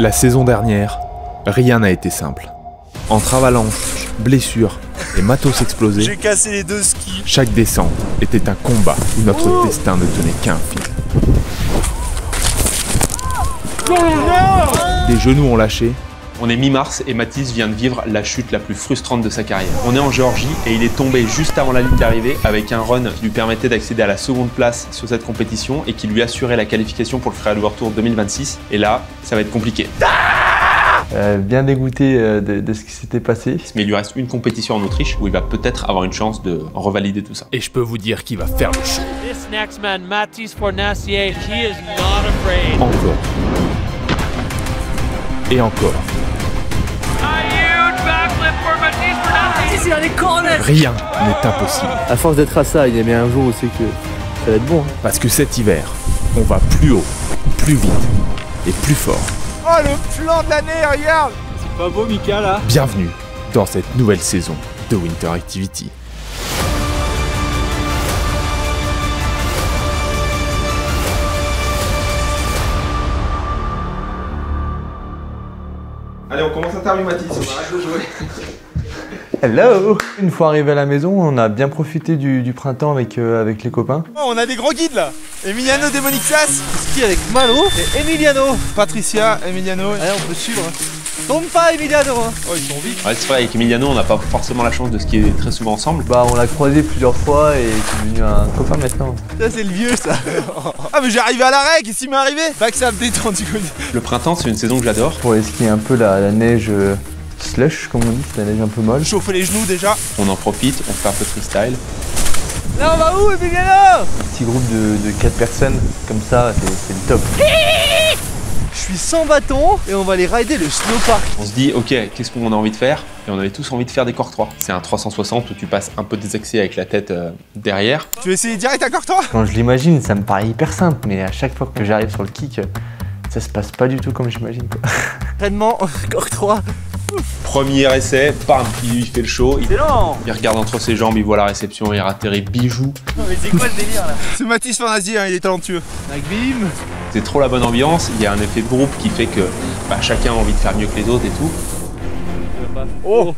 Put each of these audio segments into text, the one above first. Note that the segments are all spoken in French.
La saison dernière, rien n'a été simple. Entre avalanches, blessures et matos explosés, j'ai cassé les 2 skis. Chaque descente était un combat où notre destin ne tenait qu'à un fil. Des genoux ont lâché. On est mi-mars et Mathis vient de vivre la chute la plus frustrante de sa carrière. On est en Géorgie et il est tombé juste avant la ligne d'arrivée avec un run qui lui permettait d'accéder à la seconde place sur cette compétition et qui lui assurait la qualification pour le Freeride World Tour 2026. Et là, ça va être compliqué. Bien dégoûté de ce qui s'était passé. Mais il lui reste une compétition en Autriche où il va peut-être avoir une chance de revalider tout ça. Et je peux vous dire qu'il va faire le show. This next man, Mathis Fornacier, he is not afraid. Encore. Et encore. A huge backflip for Mathis Fornacier. Rien n'est impossible. À force d'être à ça, il y a bien un jour où c'est que ça va être bon. Parce que cet hiver, on va plus haut, plus vite et plus fort. Oh, le plan de l'année, regarde! C'est pas beau, Mika, là? Bienvenue dans cette nouvelle saison de Winter Activity. Allez, on commence à interview Mathis, on arrête de jouer. Hello! Une fois arrivé à la maison, on a bien profité du printemps avec les copains. Oh, on a des gros guides là! Emiliano Demonixas, Ski avec Malo et Emiliano. Patricia, Emiliano. Allez, on peut suivre. Tombe pas, Emiliano. Oh, ils sont vite. Ouais, c'est vrai, avec Emiliano, on n'a pas forcément la chance de skier très souvent ensemble. Bah, on l'a croisé plusieurs fois et c'est devenu un copain maintenant. Ça, c'est le vieux, ça. Ah, mais j'ai arrivé à l'arrêt, qu'est-ce qui m'est arrivé? Back ça me détend du coup. Le printemps, c'est une saison que j'adore. Pour aller skier un peu la neige slush, comme on dit, c'est la neige un peu molle. Chauffer les genoux déjà. On en profite, on fait un peu de freestyle. Là, on va où, Emiliano? Petit groupe de 4 personnes, comme ça, c'est le top. Je suis sans bâton et on va aller rider le snowpark. On se dit, ok, qu'est-ce qu'on a envie de faire? Et on avait tous envie de faire des corps 3. C'est un 360 où tu passes un peu des accès avec la tête derrière. Tu veux essayer direct à corps 3? Quand je l'imagine, ça me paraît hyper simple, mais à chaque fois que j'arrive sur le kick, ça se passe pas du tout comme j'imagine. Entraînement, corps 3. Premier essai, bam, il fait le show. C'est lent. Il regarde entre ses jambes, il voit la réception, il atterrit bijou. Non, mais c'est quoi le délire là? C'est Mathis Fornacier, hein, il est talentueux. Avec Bim. C'est trop la bonne ambiance, il y a un effet de groupe qui fait que chacun a envie de faire mieux que les autres et tout. Oh.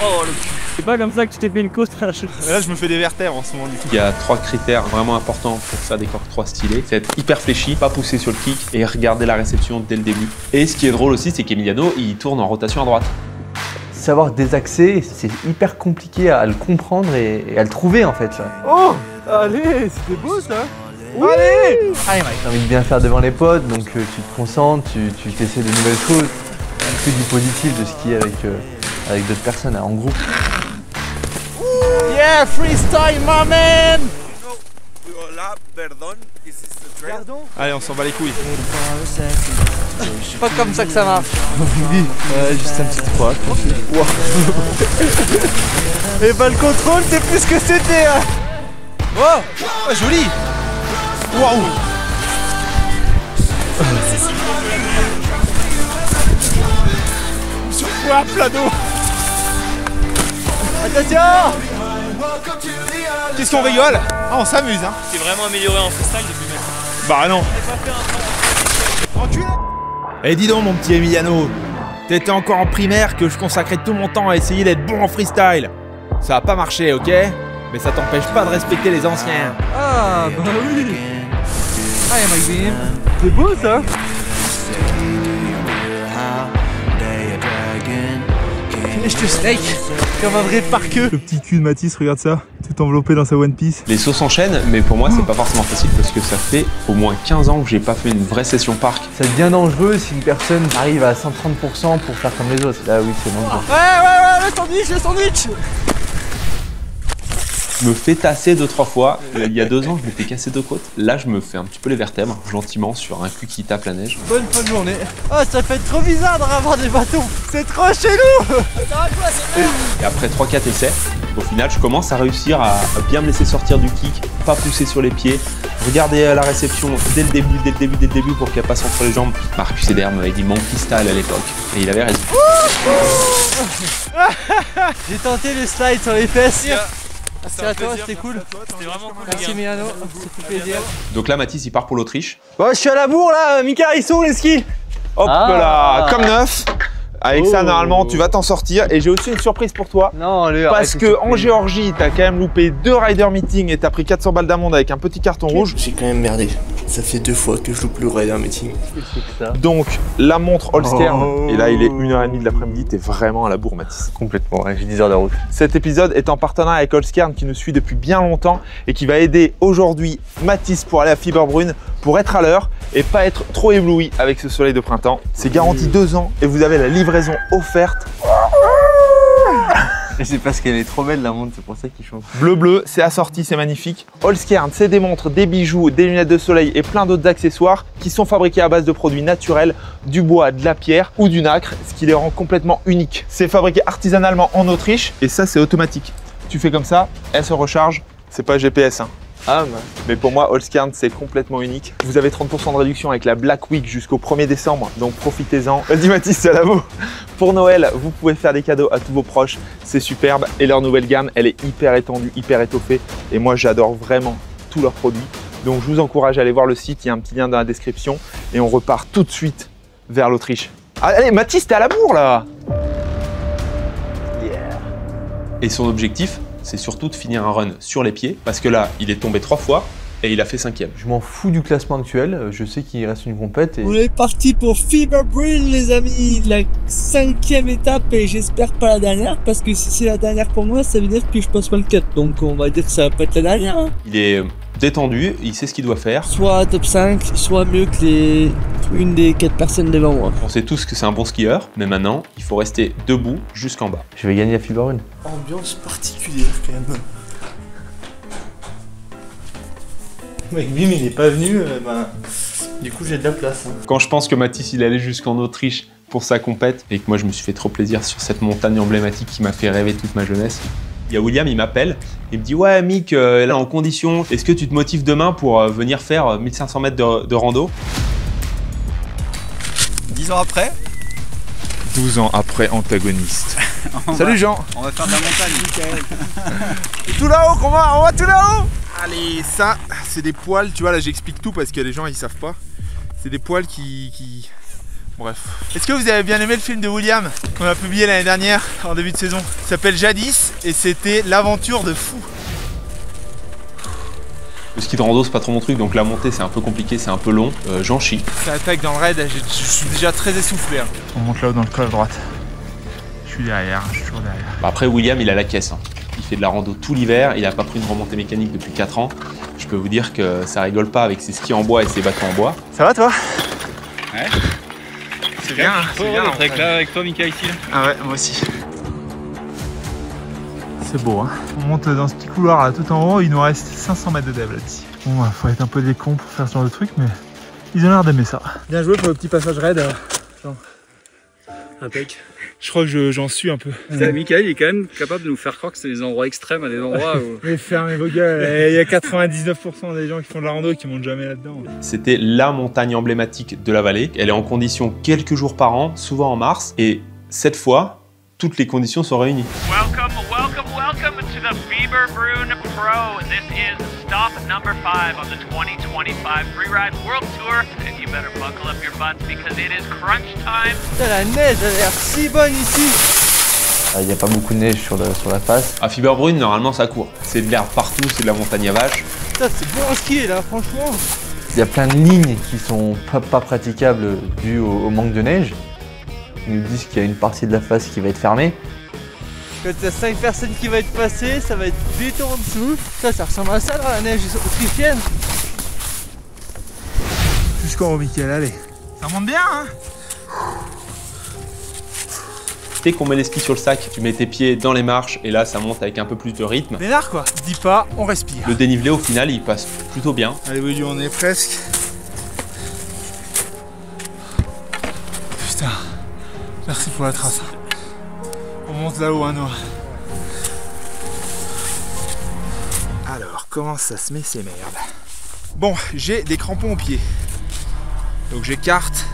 Oh, le cul. C'est pas comme ça que tu t'es fait une course à la chute. Là, je me fais des vertèbres en ce moment du coup. Il y a 3 critères vraiment importants pour faire des corps 3 stylés. C'est être hyper fléchi, pas pousser sur le kick et regarder la réception dès le début. Et ce qui est drôle aussi, c'est qu'Emiliano, il tourne en rotation à droite. Savoir désaxer, c'est hyper compliqué à le comprendre et à le trouver en fait. Ça. Oh. Allez, c'était beau ça. Allez! Allez, Mike. T'as envie de bien faire devant les potes, donc tu te concentres, tu essaies de nouvelles choses. Que du positif de skier avec d'autres personnes en groupe. Yeah, freestyle, my man. Allez, on s'en bat les couilles. C'est pas comme ça que ça marche. Juste un petit 3. Et bah le contrôle, c'est plus que c'était. Hein. Oh, joli! Waouh! Ouah, plat d'eau! Attention. Qu'est-ce qu'on rigole? Ah, on s'amuse, hein! T'es vraiment amélioré en freestyle depuis maintenant. Bah non! Enculé! Eh dis donc mon petit Emiliano, t'étais encore en primaire que je consacrais tout mon temps à essayer d'être bon en freestyle. Ça a pas marché, ok? Mais ça t'empêche pas de respecter les anciens. Ah, bah oui. Allez, Mike Bim. C'est beau ça. Finish to snake. Comme un vrai parqueux. Le petit cul de Mathis, regarde ça, tout enveloppé dans sa One Piece. Les sauts s'enchaînent, mais pour moi, c'est pas forcément facile parce que ça fait au moins 15 ans que j'ai pas fait une vraie session parc. Ça devient dangereux si une personne arrive à 130% pour faire comme les autres. Là oui, c'est dangereux. Ouais, le sandwich. Je me fais tasser 2-3 fois. Il y a 2 ans, je m'étais cassé 2 côtes. Là, je me fais un petit peu les vertèbres, gentiment, sur un cul qui tape la neige. Bonne fin de journée. Oh, ça fait trop bizarre de avoir des bâtons. C'est trop chelou. Et après 3-4 essais, au final, je commence à réussir à bien me laisser sortir du kick, pas pousser sur les pieds, regarder la réception dès le début pour qu'elle passe entre les jambes. Marcus Eder m'avait dit monkey style à l'époque, et il avait raison. J'ai tenté le slide sur les fesses. Merci à toi, c'était cool. C'était vraiment cool. Merci Emiliano, ça fait plaisir. Donc là, Mathis, il part pour l'Autriche. Bon, je suis à la bourre là, Mika, ils sont où les skis? Hop là, comme neuf. Avec ça, normalement, tu vas t'en sortir. Et j'ai aussi une surprise pour toi. Non, allez, Parce que en Géorgie, t'as quand même loupé 2 rider meetings et t'as pris 400 balles d'amende avec un petit carton rouge. J'ai quand même merdé. Ça fait 2 fois que je loupe le rider meeting. Donc, la montre Holstern. Et là, il est 1h30 de l'après-midi. T'es vraiment à la bourre, Mathis. Complètement, ouais, j'ai 10 heures de route. Cet épisode est en partenariat avec Holstern qui nous suit depuis bien longtemps et qui va aider aujourd'hui Mathis pour aller à Fiberbrunn pour être à l'heure et pas être trop ébloui avec ce soleil de printemps. C'est garanti 2 ans et vous avez la livraison offerte. Et c'est parce qu'elle est trop belle la montre, c'est pour ça qu'il chante. Bleu, c'est assorti, c'est magnifique. Holstern, c'est des montres, des bijoux, des lunettes de soleil et plein d'autres accessoires qui sont fabriqués à base de produits naturels, du bois, de la pierre ou du nacre, ce qui les rend complètement uniques. C'est fabriqué artisanalement en Autriche et ça, c'est automatique. Tu fais comme ça, elle se recharge, c'est pas GPS, hein. Ah, Mais pour moi, Holstern, c'est complètement unique. Vous avez 30% de réduction avec la Black Week jusqu'au 1er décembre, donc profitez-en. Vas-y Mathis, c'est à la vous. Pour Noël, vous pouvez faire des cadeaux à tous vos proches, c'est superbe. Et leur nouvelle gamme, elle est hyper étendue, hyper étoffée. Et moi, j'adore vraiment tous leurs produits. Donc je vous encourage à aller voir le site, il y a un petit lien dans la description. Et on repart tout de suite vers l'Autriche. Allez Mathis, t'es à la bourre là. Et son objectif, c'est surtout de finir un run sur les pieds, parce que là, il est tombé 3 fois et il a fait 5e. Je m'en fous du classement actuel, je sais qu'il reste une compète et... On est parti pour Fiberbrunn les amis, la 5e étape et j'espère pas la dernière, parce que si c'est la dernière pour moi, ça veut dire que je passe pas le cut, donc on va dire que ça va pas être la dernière. Hein. Il est détendu, il sait ce qu'il doit faire. Soit top 5, soit mieux que une des 4 personnes devant moi. On sait tous que c'est un bon skieur, mais maintenant, il faut rester debout jusqu'en bas. Je vais gagner à Fiberbrunn. Ambiance particulière quand même. Mec, Bim il est pas venu, du coup j'ai de la place. Hein. Quand je pense que Mathis il allait jusqu'en Autriche pour sa compète et que moi je me suis fait trop plaisir sur cette montagne emblématique qui m'a fait rêver toute ma jeunesse. Il y a William, il m'appelle, il me dit ouais Mick, là en condition, est-ce que tu te motives demain pour venir faire 1500 mètres de rando? 10 ans après, 12 ans après antagoniste. Salut Jean. on va faire de la montagne. Tout là-haut qu'on va, on va tout là-haut. Allez, ça, c'est des poils, tu vois, là j'explique tout parce que les gens ils savent pas. C'est des poils qui... Bref. Est-ce que vous avez bien aimé le film de William qu'on a publié l'année dernière, en début de saison? Il s'appelle Jadis et c'était l'aventure de fou. Le ski de rando c'est pas trop mon truc, donc la montée c'est un peu compliqué, c'est un peu long, j'en chie. Ça attaque dans le raid, je suis déjà très essoufflé. Hein. On monte là-haut dans le col à droite. Je suis derrière, je suis toujours derrière. Bah après William il a la caisse, hein. Il fait de la rando tout l'hiver, il a pas pris une remontée mécanique depuis 4 ans. Je peux vous dire que ça rigole pas avec ses skis en bois et ses bâtons en bois. Ça va toi? Ouais. C'est bien, c'est bien. D'être là avec toi Mika ici. Là. Ah ouais, moi aussi. C'est beau hein. On monte dans ce petit couloir là tout en haut, il nous reste 500 mètres de dev là-dessus. Bon, faut être un peu des cons pour faire ce genre de truc, mais ils ont l'air d'aimer ça. Bien joué pour le petit passage raid. Jean. Impec. Je crois que j'en suis un peu. Mikael, il est quand même capable de nous faire croire que c'est des endroits extrêmes à des endroits où... Mais fermez vos gueules, il y a 99% des gens qui font de la rando qui montent jamais là-dedans. C'était la montagne emblématique de la vallée. Elle est en condition quelques jours par an, souvent en mars, et cette fois, toutes les conditions sont réunies. Welcome to the Fiberbrunn Pro. This is stop number 5 on the 2025 Freeride World Tour. And you better buckle up your butts because it is crunch time. Putain, la neige elle a l'air si bonne ici. Il n'y a pas beaucoup de neige sur la face. À Fiberbrunn, normalement ça court. C'est de l'herbe partout, c'est de la montagne à vache. Putain, c'est bon à skier là, franchement. Il y a plein de lignes qui sont pas praticables dues au manque de neige. Ils nous disent qu'il y a une partie de la face qui va être fermée. Quand il y a 5 personnes qui vont être passées, ça va être béton en dessous. Ça ressemble à ça dans la neige autrichienne. Jusqu'en haut, Mickaël, allez. Ça monte bien, hein? Dès qu'on met les skis sur le sac, tu mets tes pieds dans les marches et là ça monte avec un peu plus de rythme. Bénard quoi. Dis pas, on respire. Le dénivelé au final il passe plutôt bien. Allez oui, on est presque. Putain. Merci pour la trace. On monte là-haut, hein, Noah. Alors, comment ça se met ces merdes? Bon, j'ai des crampons aux pieds. Donc j'écarte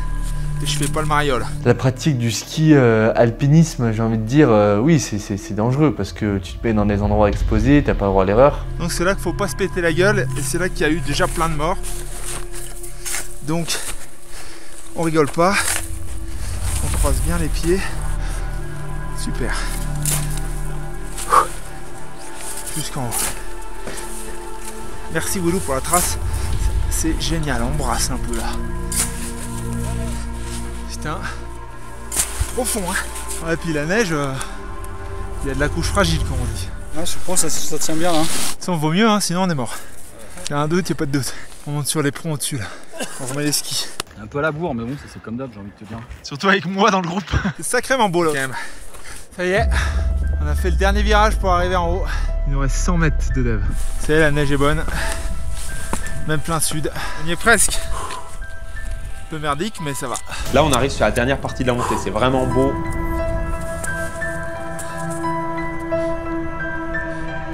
et je fais pas le mariole. La pratique du ski alpinisme, j'ai envie de dire, oui, c'est dangereux parce que tu te mets dans des endroits exposés, t'as pas le droit à l'erreur. Donc c'est là qu'il faut pas se péter la gueule et c'est là qu'il y a eu déjà plein de morts. Donc, on rigole pas. croise bien les pieds. Super. Jusqu'en haut. Merci Woulou pour la trace. C'est génial, on brasse un peu là. Putain. Profond hein. Ouais, et puis la neige, il y a de la couche fragile comme on dit. Ouais, je pense que ça tient bien là. Ça vaut mieux, hein, sinon on est mort. Il y a un doute, il n'y a pas de doute. On monte sur les ponts au-dessus là. On remet les skis. Un peu à la bourre, mais bon, ça c'est comme d'hab, j'ai envie de te dire. Surtout avec moi dans le groupe. C'est sacrément beau là quand même. Ça y est, on a fait le dernier virage pour arriver en haut. Il nous reste 100 mètres de dev. Ça y est, la neige est bonne. Même plein sud. On y est presque. Un peu merdique, mais ça va. Là, on arrive sur la dernière partie de la montée. C'est vraiment beau.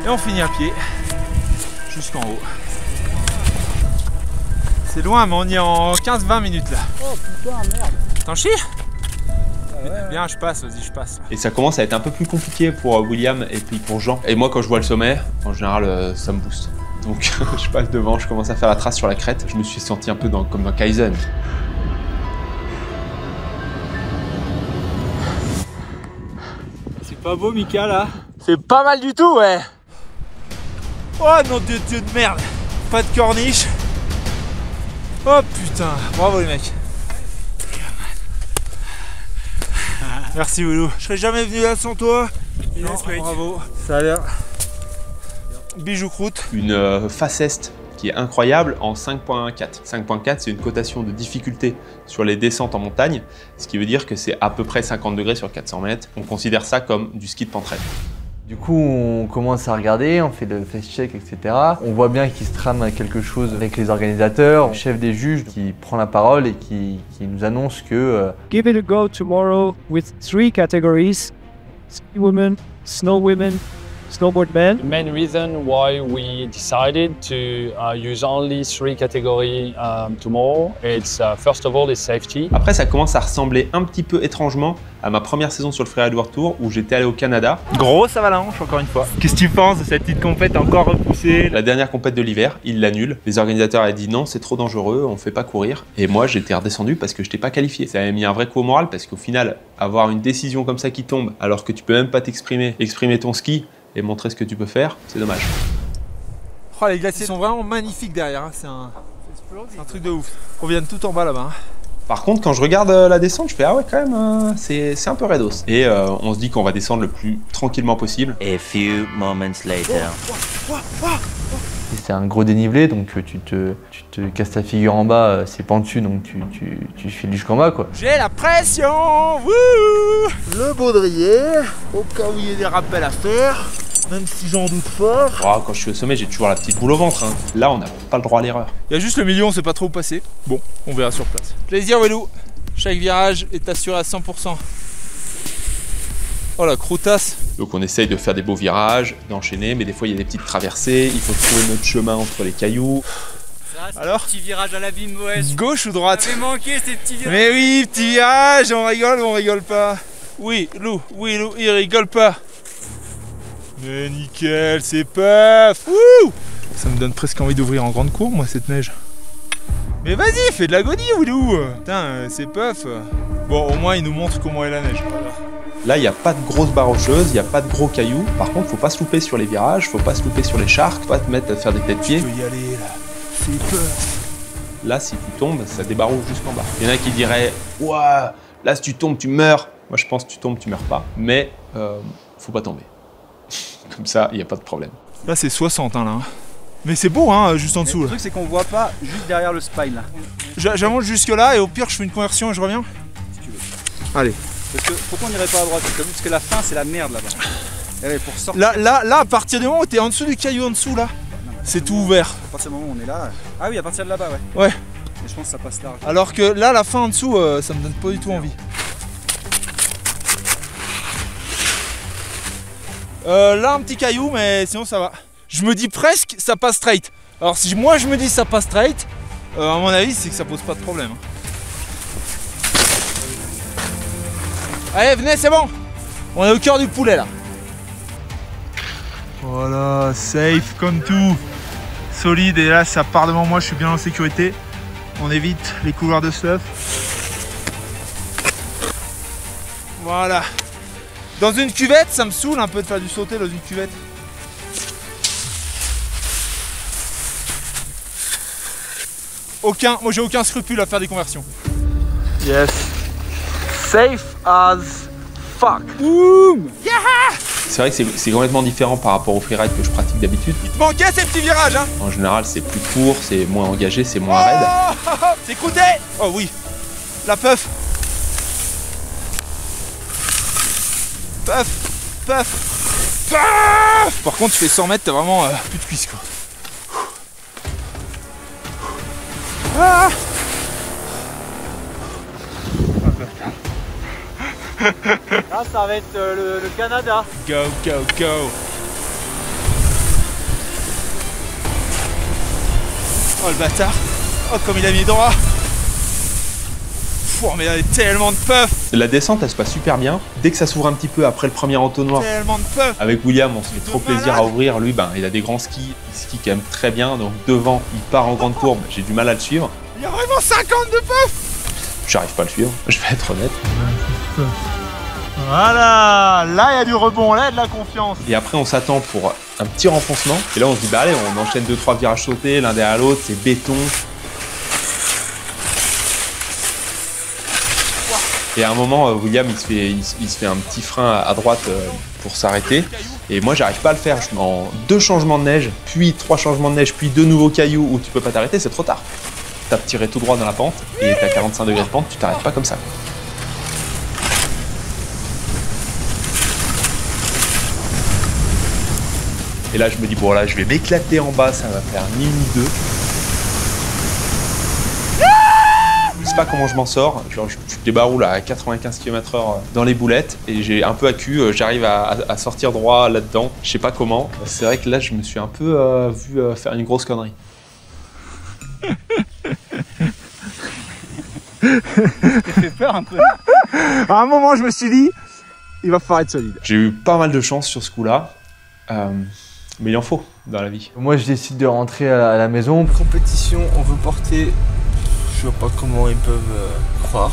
Et on finit à pied. Jusqu'en haut. C'est loin, mais on y est en 15-20 minutes là. Oh putain, merde. T'en chies? Bien, je passe, vas-y, je passe. Et ça commence à être un peu plus compliqué pour William et puis pour Jean. Et moi, quand je vois le sommet, en général, ça me booste. Donc, je passe devant, je commence à faire la trace sur la crête. Je me suis senti un peu comme dans Kaizen. C'est pas beau, Mika, là? C'est pas mal du tout, ouais. Oh non, Dieu de merde. Pas de corniche. Oh putain, bravo les mecs. Merci Woulou. Je serais jamais venu là sans toi. Non, bravo. Ça a l'air bijou croûte. Une face est qui est incroyable en 5.4. 5.4, c'est une cotation de difficulté sur les descentes en montagne, ce qui veut dire que c'est à peu près 50 degrés sur 400 mètres. On considère ça comme du ski de pentraide. Du coup, on commence à regarder, on fait le face check, etc. On voit bien qu'il se trame quelque chose avec les organisateurs, le chef des juges qui prend la parole et qui nous annonce que Give it a go tomorrow with 3 categories: ski women, snow women, snowboard men. The main reason why we decided to use only 3 categories tomorrow, it's first of all is safety. Après, ça commence à ressembler un petit peu étrangement à ma première saison sur le Freeride World Tour où j'étais allé au Canada. Grosse avalanche encore une fois. Qu'est-ce que tu penses de cette petite compète encore repoussée? La dernière compète de l'hiver, ils l'annulent. Les organisateurs avaient dit non, c'est trop dangereux, on fait pas courir. Et moi, j'étais redescendu parce que je n'étais pas qualifié. Ça avait mis un vrai coup au moral parce qu'au final, avoir une décision comme ça qui tombe alors que tu peux même pas exprimer ton ski et montrer ce que tu peux faire, c'est dommage. Oh, les glaciers sont vraiment magnifiques derrière, hein. C'est un truc de ouf. On vient de tout en bas là-bas. Hein. Par contre, quand je regarde la descente, je fais ah ouais quand même, c'est un peu raidos. Et on se dit qu'on va descendre le plus tranquillement possible. A few moments later. c'est un gros dénivelé, donc tu te casses ta figure en bas, c'est pentu, donc tu files jusqu'en bas quoi. J'ai la pression. Wouh, le baudrier, au cas où il y ait des rappels à faire. Même si j'en doute fort. Oh, quand je suis au sommet, j'ai toujours la petite boule au ventre. Hein. Là, on n'a pas le droit à l'erreur. Il y a juste le milieu, on sait pas trop où passer. Bon, on verra sur place. Plaisir, Walou. Chaque virage est assuré à 100%. Oh la croutasse. Donc on essaye de faire des beaux virages, d'enchaîner, mais des fois il y a des petites traversées. Il faut trouver notre chemin entre les cailloux. Alors, petit virage à l'abîme ouest. Gauche ou droite? J'avais manqué ces petits virages. Mais oui, petit virage, on rigole ou on rigole pas? Oui, Lou, il rigole pas. Mais nickel, c'est puff. Wouh, ça me donne presque envie d'ouvrir en grande cour, moi, cette neige. Mais vas-y, fais de l'agonie, Willou. Putain, c'est puff. Bon, au moins, il nous montre comment est la neige. Voilà. Là, il n'y a pas de grosses barres rocheuses, il n'y a pas de gros cailloux. Par contre, faut pas se louper sur les virages, faut pas se louper sur les charcs, faut pas te mettre à faire des tête-pieds. Tu peux y aller, là. C'est puff. Là, si tu tombes, ça débarouche jusqu'en bas. Il y en a qui diraient « Ouah, là, si tu tombes, tu meurs ». Moi, je pense que tu tombes, tu meurs pas. Mais, faut pas tomber. Comme ça, il n'y a pas de problème. Là, c'est 60, hein, là. Mais c'est beau, hein, juste en dessous. Le truc, c'est qu'on voit pas juste derrière le spine, là. J'avance jusque là, et au pire, je fais une conversion et je reviens. Si tu veux. Allez. Parce que, pourquoi on n'irait pas à droite? Parce que la fin, c'est la merde, là-bas. Ouais, pour sortir... Là, à partir du moment où t'es en dessous du caillou en dessous, là, c'est tout ouvert. À partir du moment où on est là... Ah oui, à partir de là-bas, ouais. Ouais. Et je pense que ça passe large. Alors que là, la fin en dessous, ça me donne pas du tout envie. Là, un petit caillou, mais sinon ça va. Je me dis presque, ça passe straight. Alors si moi je me dis ça passe straight, à mon avis, c'est que ça pose pas de problème. Allez, venez, c'est bon. On est au cœur du poulet, là. Voilà, safe comme tout. Solide, et là, ça part devant moi, je suis bien en sécurité. On évite les couloirs de stuff. Voilà. Dans une cuvette, ça me saoule un peu de faire du sauté dans une cuvette. Moi j'ai aucun scrupule à faire des conversions. Yes. Safe as fuck. Boum. Yeah. C'est vrai que c'est complètement différent par rapport au freeride que je pratique d'habitude. Il te manquait ces petits virages, hein. En général, c'est plus court, c'est moins engagé, c'est moins raide. C'est croûté. Oh oui. La puff. Puff. Puff. Puff. Par contre, tu fais 100 mètres, t'as vraiment plus de cuisses, quoi. Ah. Là, ça va être le Canada. Go, go, go. Oh le bâtard. Oh comme il a mis droit. Pouh, mais il y a tellement de puff. La descente, elle se passe super bien. Dès que ça s'ouvre un petit peu après le premier entonnoir, tellement de puff. Avec William, on se fait trop plaisir à ouvrir. Lui, ben, il a des grands skis. Il skie quand même très bien. Donc devant, il part en grande courbe. J'ai du mal à le suivre. Il y a vraiment 50 de puff. J'arrive pas à le suivre, je vais être honnête. Voilà, là il y a du rebond, là il y a de la confiance. Et après on s'attend pour un petit renfoncement. Et là on se dit bah allez, on enchaîne 2-3 virages sautés l'un derrière l'autre, c'est béton. Et à un moment, William il se fait un petit frein à droite pour s'arrêter. Et moi j'arrive pas à le faire. En 2 changements de neige, puis 3 changements de neige, puis 2 nouveaux cailloux où tu peux pas t'arrêter, c'est trop tard. T'as tiré tout droit dans la pente et t'as 45 degrés de pente, tu t'arrêtes pas comme ça. Et là je me dis bon là je vais m'éclater en bas, ça va faire ni une ni deux. Je sais pas comment je m'en sors, genre je débaroule à 95 km/h dans les boulettes et j'ai un peu à cul, j'arrive à sortir droit là-dedans, je sais pas comment. C'est vrai que là je me suis un peu vu faire une grosse connerie. Ça fait peur un peu. À un moment je me suis dit, il va falloir être solide. J'ai eu pas mal de chance sur ce coup-là. Mais il en faut dans la vie. Moi je décide de rentrer à la maison. Compétition, on veut porter, je vois pas comment ils peuvent croire.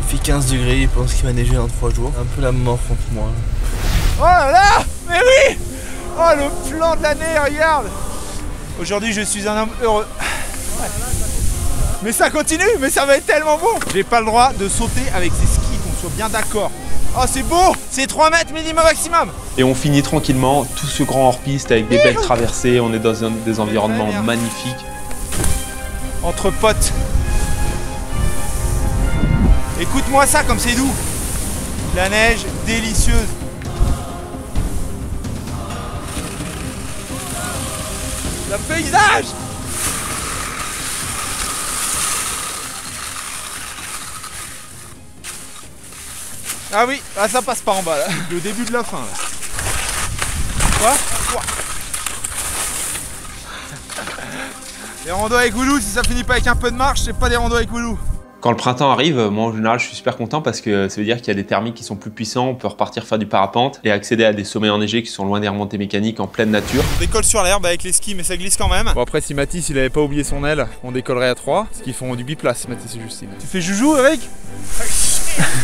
Il fait 15 degrés, ils pensent qu'il va neiger dans 3 jours. Un peu la mort contre moi. Oh là là. Mais oui. Oh le plan de l'année, regarde. Aujourd'hui je suis un homme heureux. Ouais. Mais ça continue, mais ça va être tellement bon. J'ai pas le droit de sauter avec ces skis, qu'on soit bien d'accord. Oh c'est beau. C'est 3 mètres minimum maximum. Et on finit tranquillement tout ce grand hors-piste avec des belles traversées, on est dans des environnements magnifiques. Entre potes. Écoute-moi ça comme c'est doux. La neige délicieuse. Le paysage. Ah oui, là ça passe pas en bas là. Le début de la fin là. Quoi? Les randos avec Goulou, si ça finit pas avec un peu de marche, c'est pas des randos avec Goulou. Quand le printemps arrive, moi en général je suis super content parce que ça veut dire qu'il y a des thermiques qui sont plus puissants, on peut repartir faire du parapente et accéder à des sommets enneigés qui sont loin des remontées mécaniques en pleine nature. On décolle sur l'herbe avec les skis mais ça glisse quand même. Bon après si Mathis il avait pas oublié son aile, on décollerait à 3, parce qu'ils font du biplace Mathis et Justine. Tu fais joujou avec?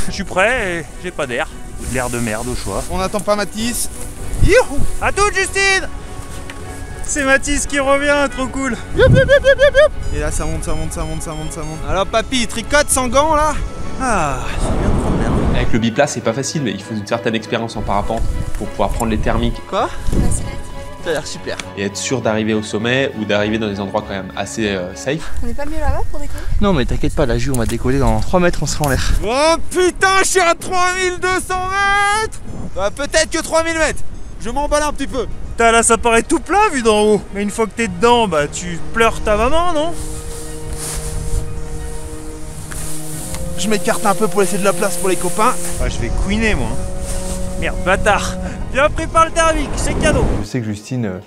Je suis prêt et j'ai pas d'air. De l'air de merde au choix. On n'attend pas Mathis. Youhou! À toute Justine! C'est Mathis qui revient, trop cool. Youp, youp, yup, yup, yup, yup. Et là ça monte, ça monte, ça monte, ça monte, ça monte. Alors papy, il tricote sans gants là. Ah, c'est bien de prendre l'air. Avec le biplace c'est pas facile mais il faut une certaine expérience en parapente pour pouvoir prendre les thermiques. Quoi? Ça a l'air super. Et être sûr d'arriver au sommet ou d'arriver dans des endroits quand même assez safe. On est pas mieux là-bas pour décoller? Non mais t'inquiète pas, la Ju on va décoller dans 3 mètres, on sera en l'air. Oh putain, je suis à 3200 mètres. Bah, peut-être que 3000 mètres. Je m'emballe un petit peu. Putain là ça paraît tout plat vu d'en haut. Mais une fois que t'es dedans, bah tu pleures ta maman, non? Je m'écarte un peu pour laisser de la place pour les copains. Ah, je vais couiner moi. Merde, bâtard. Bien prépare le thermique, c'est cadeau. Je sais que Justine,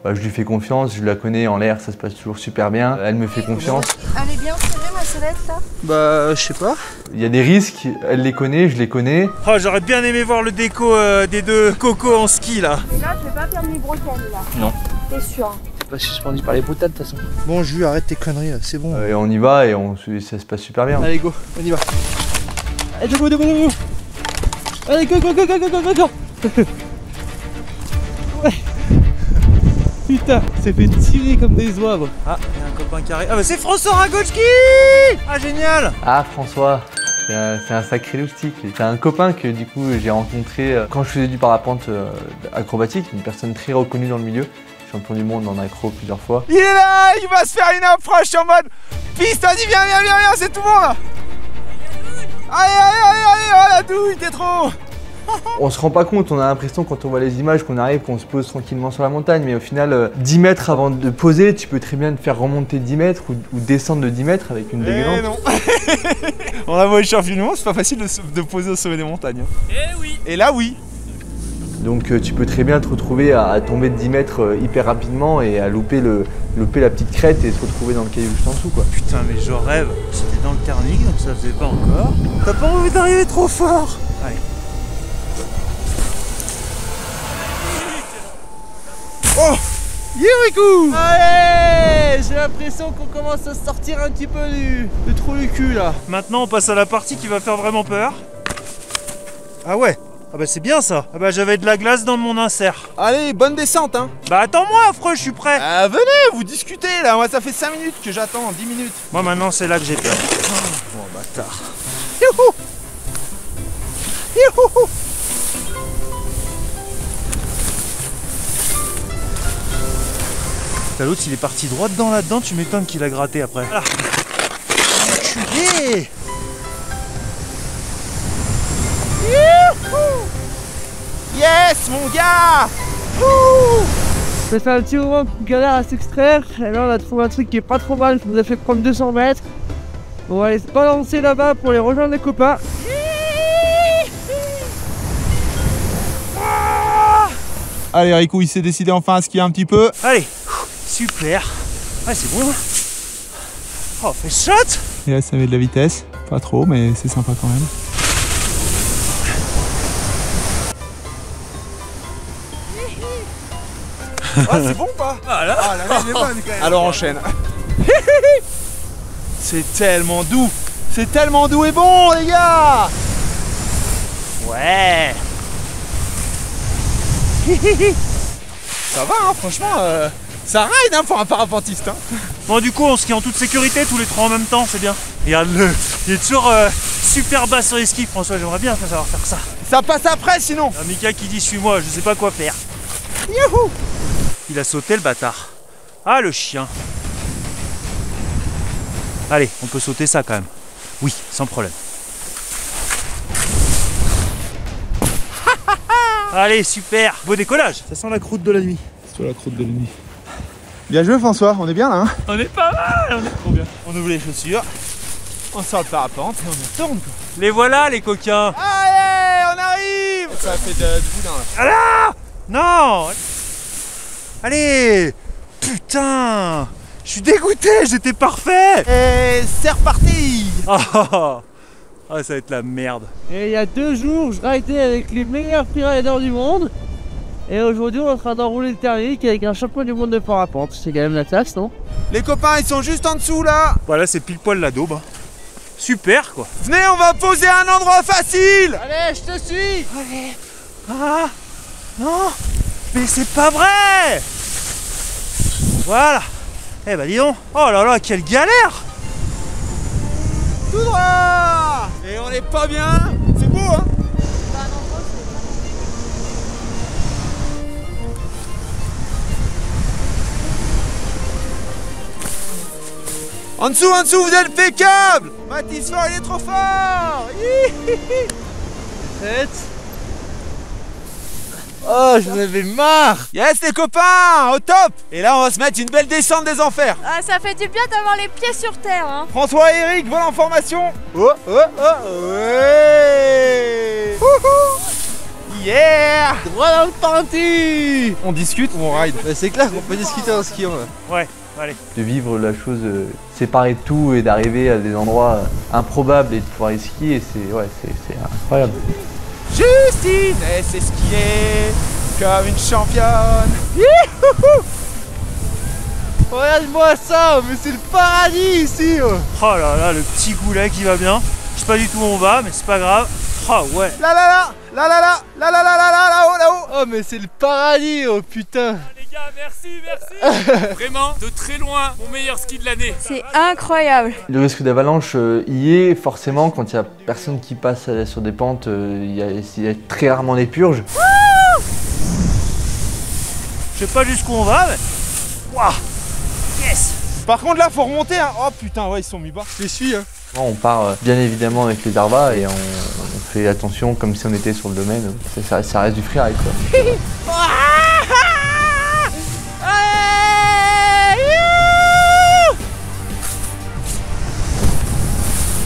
je lui fais confiance, je la connais en l'air, ça se passe toujours super bien. Elle me fait confiance. Elle est bien serrée ma sellette là? Bah je sais pas. Il y a des risques, elle les connaît, je les connais. Oh, j'aurais bien aimé voir le déco des deux cocos en ski là. Mais là je vais pas perdre mes bretelles là. Non. T'es sûr? T'es pas suspendu par les bretelles de toute façon. Bon Ju, arrête tes conneries, c'est bon. Et on y va et ça se passe super bien. Allez go, on y va. Allez debout, debout, debout. Allez, go. Ouais. Putain, c'est fait tirer comme des oies. Ah, il y a un copain qui arrive. Ah bah c'est François Ragotski. Ah génial. Ah François, c'est un sacré loustic. C'est un copain que du coup j'ai rencontré quand je faisais du parapente acrobatique, une personne très reconnue dans le milieu, champion du monde en accro plusieurs fois. Il est là, il va se faire une approche en mode piste, vas-y viens, c'est tout bon là. Allez, oh la douille, t'es trop. On se rend pas compte, on a l'impression quand on voit les images qu'on arrive, qu'on se pose tranquillement sur la montagne, mais au final, 10 mètres avant de poser, tu peux très bien te faire remonter 10 mètres ou descendre de 10 mètres avec une dégueulante. non. On a beau être champion du monde, c'est pas facile de poser au sommet des montagnes. Eh oui. Et là, oui. Donc tu peux très bien te retrouver à tomber de 10 mètres hyper rapidement et à louper la petite crête et se retrouver dans le caillou juste en dessous, quoi. Putain, mais je rêve. J'étais dans le thermique, donc ça faisait pas encore. T'as pas envie d'arriver trop fort. Allez. Oh, Yerikou. Allez, j'ai l'impression qu'on commence à sortir un petit peu du trou du cul là. Maintenant, on passe à la partie qui va faire vraiment peur. Ah ouais. Ah bah c'est bien ça. Ah bah j'avais de la glace dans mon insert. Allez, bonne descente hein. Bah attends-moi affreux, je suis prêt. Venez, vous discutez là, moi ça fait 5 minutes que j'attends, 10 minutes. Moi maintenant c'est là que j'ai peur. Oh bâtard. Youhou. Youhou. T'as l'autre, il est parti droit dedans là-dedans, tu m'étonnes qu'il a gratté après. Ah. Enculé. Yes mon gars. Ça fait un petit moment qu'on galère à s'extraire, et là on a trouvé un truc qui est pas trop mal, qui nous a fait prendre 200 mètres. On va aller se balancer là-bas pour aller rejoindre les copains. Allez, Rico, il s'est décidé enfin à skier un petit peu. Allez, super. Ouais, c'est bon. Oh, fais shot. Et là, ça met de la vitesse. Pas trop, mais c'est sympa quand même. Ah, c'est bon ou pas? Ah là, elle est bonne quand même. Alors enchaîne. C'est tellement doux. C'est tellement doux et bon, les gars. Ouais. Ça va, hein, franchement, ça ride hein, pour un parapentiste. Hein. Bon, du coup, on skie en toute sécurité tous les trois en même temps, c'est bien. Regarde-le, il est toujours super bas sur les skis, François. J'aimerais bien savoir faire ça. Ça passe après sinon. Mika qui dit suis-moi, je sais pas quoi faire. Youhou. Il a sauté le bâtard. Ah, le chien. Allez, on peut sauter ça quand même. Oui, sans problème. Allez, super. Beau décollage. Ça sent la croûte de la nuit. C'est toi la croûte de la nuit. Bien joué François, on est bien là hein. On est pas mal, on est trop bien. On ouvre les chaussures. On sort le parapente et on tourne quoi. Les voilà les coquins. Allez, on arrive. Ça fait du boudin là. Ah là. Non. Allez. Putain. Je suis dégoûté, j'étais parfait. Et c'est reparti. Ah, ça va être la merde. Et il y a 2 jours, je raidais avec les meilleurs freeriders du monde. Et aujourd'hui, on est en train d'enrouler le thermique avec un champion du monde de parapente. C'est quand même la classe, non? Les copains, ils sont juste en dessous là. Voilà, c'est pile poil la daube. Hein. Super quoi. Venez, on va poser à un endroit facile. Allez, je te suis. Allez. Ah. Non. Mais c'est pas vrai. Voilà. Eh bah dis donc. Oh là là, quelle galère. Tout droit. Et on est pas bien. C'est beau hein. En dessous, vous êtes impeccable. Mathis Fort, il est trop fort. Oh, j'en avais marre. Yes les copains, au top. Et là on va se mettre une belle descente des enfers. Ah, ça fait du bien d'avoir les pieds sur terre, hein. François et Eric, voilà en formation. Ouais. Yeah. Droit dans le panty. On discute ou on ride? C'est clair qu'on peut discuter en skiant là. Ouais, allez. De vivre la chose séparée de tout et d'arriver à des endroits improbables et de pouvoir y skier, c'est incroyable. Justine, elle sait skier comme une championne. Regarde-moi ça, mais c'est le paradis ici. Oh là là, le petit goulet qui va bien. Je sais pas du tout où on va, mais c'est pas grave. Oh ouais. Là, là-haut. Oh mais c'est le paradis, oh putain. Les gars, merci. Vraiment, de très loin, mon meilleur ski de l'année. C'est incroyable. Le risque d'avalanche y est forcément quand il y a personne qui passe sur des pentes, il y a très rarement des purges. Je sais pas jusqu'où on va, mais... Waouh. Yes. Par contre là faut remonter hein. Oh putain ouais ils sont mis bas. Je les suis hein. On part bien évidemment avec les Arvas et on fait attention comme si on était sur le domaine. Ça reste du freeride quoi.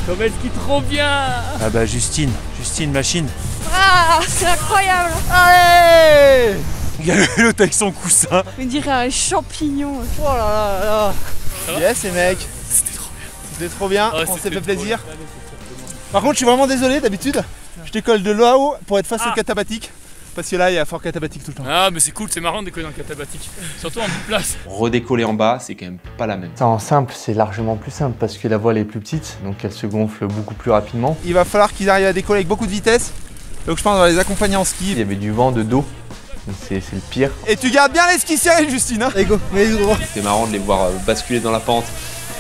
Comme elle skie trop bien. Ah bah Justine machine. Ah, c'est incroyable. Allez. Regardez l'autre avec son coussin. On dirait un champignon. Oh là là. Yes les mecs. C'était trop bien, on s'est fait plaisir. Par contre je suis vraiment désolé, d'habitude je décolle de là-haut pour être face au catabatique. Parce que là il y a fort catabatique tout le temps. Ah mais c'est cool, c'est marrant de décoller en catabatique. Surtout en place. Redécoller en bas, c'est quand même pas la même. Ça en simple, c'est largement plus simple parce que la voile est plus petite, donc elle se gonfle beaucoup plus rapidement. Il va falloir qu'ils arrivent à décoller avec beaucoup de vitesse. Donc je pense qu'on va les accompagner en ski. Il y avait du vent de dos. C'est le pire. Et tu gardes bien les skis serrés Justine hein. Allez go, mets-les droits. C'était marrant de les voir basculer dans la pente.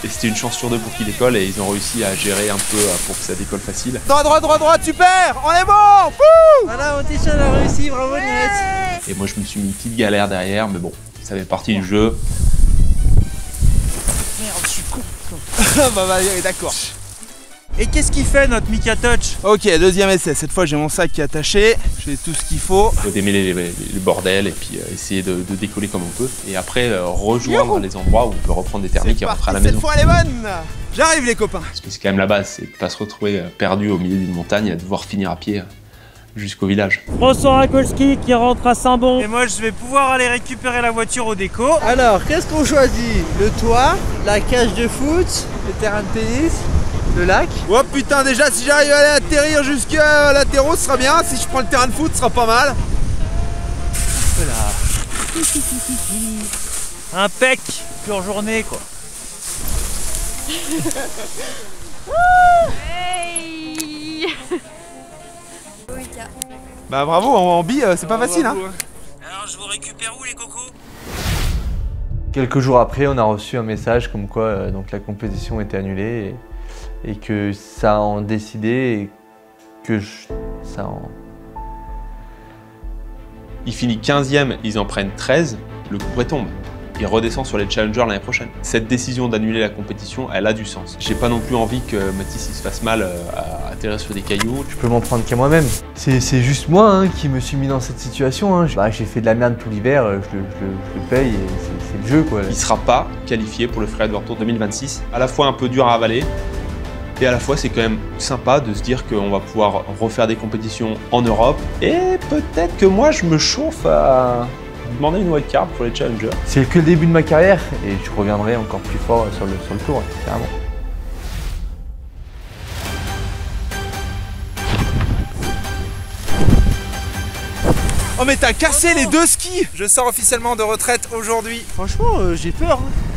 Et c'était une chance sur deux pour qu'ils décollent et ils ont réussi à gérer un peu pour que ça décolle facile. Droit, super. On est bon. Wouh. Voilà, on a réussi, bravo Niette. Et moi je me suis mis une petite galère derrière, mais bon, ça fait partie du jeu. Merde, je suis con. Bah d'accord. Et qu'est-ce qu'il fait notre Mika Touch? Ok, deuxième essai. Cette fois j'ai mon sac qui est attaché. J'ai tout ce qu'il faut. Il faut démêler le bordel et puis essayer de décoller comme on peut. Et après rejoindre les endroits où on peut reprendre des thermiques et rentrer à la maison. Cette fois elle est bonne. J'arrive les copains. Parce que c'est quand même la base, c'est de pas se retrouver perdu au milieu d'une montagne et de devoir finir à pied jusqu'au village. François Rakolski qui rentre à Saint-Bon. Et moi je vais pouvoir aller récupérer la voiture au déco. Alors, qu'est-ce qu'on choisit? Le toit, la cage de foot, le terrain de tennis, le lac. Oh putain, déjà si j'arrive à aller atterrir jusqu'à l'atterro ce sera bien. Si je prends le terrain de foot ce sera pas mal. Voilà. Impec, pure journée quoi. Hey. Bah bravo, en bi c'est pas facile hein. Alors je vous récupère où les cocos? Quelques jours après, on a reçu un message comme quoi donc la compétition était annulée et que ça en décidait et que ça en... Il finit 15e, ils en prennent 13, le coup tombe. Il redescend sur les challengers l'année prochaine. Cette décision d'annuler la compétition, elle a du sens. J'ai pas non plus envie que Mathis il se fasse mal à atterrir sur des cailloux. Je peux m'en prendre qu'à moi-même. C'est juste moi hein, qui me suis mis dans cette situation. Hein. J'ai fait de la merde tout l'hiver, je le paye et c'est le jeu quoi. Il sera pas qualifié pour le Freeride World Tour 2026. À la fois un peu dur à avaler, et à la fois c'est quand même sympa de se dire qu'on va pouvoir refaire des compétitions en Europe. Et peut-être que moi je me chauffe à demander une wildcard pour les challengers. C'est que le début de ma carrière et je reviendrai encore plus fort sur le tour, carrément. Oh mais t'as cassé les deux skis. Je sors officiellement de retraite aujourd'hui. Franchement, j'ai peur. Hein.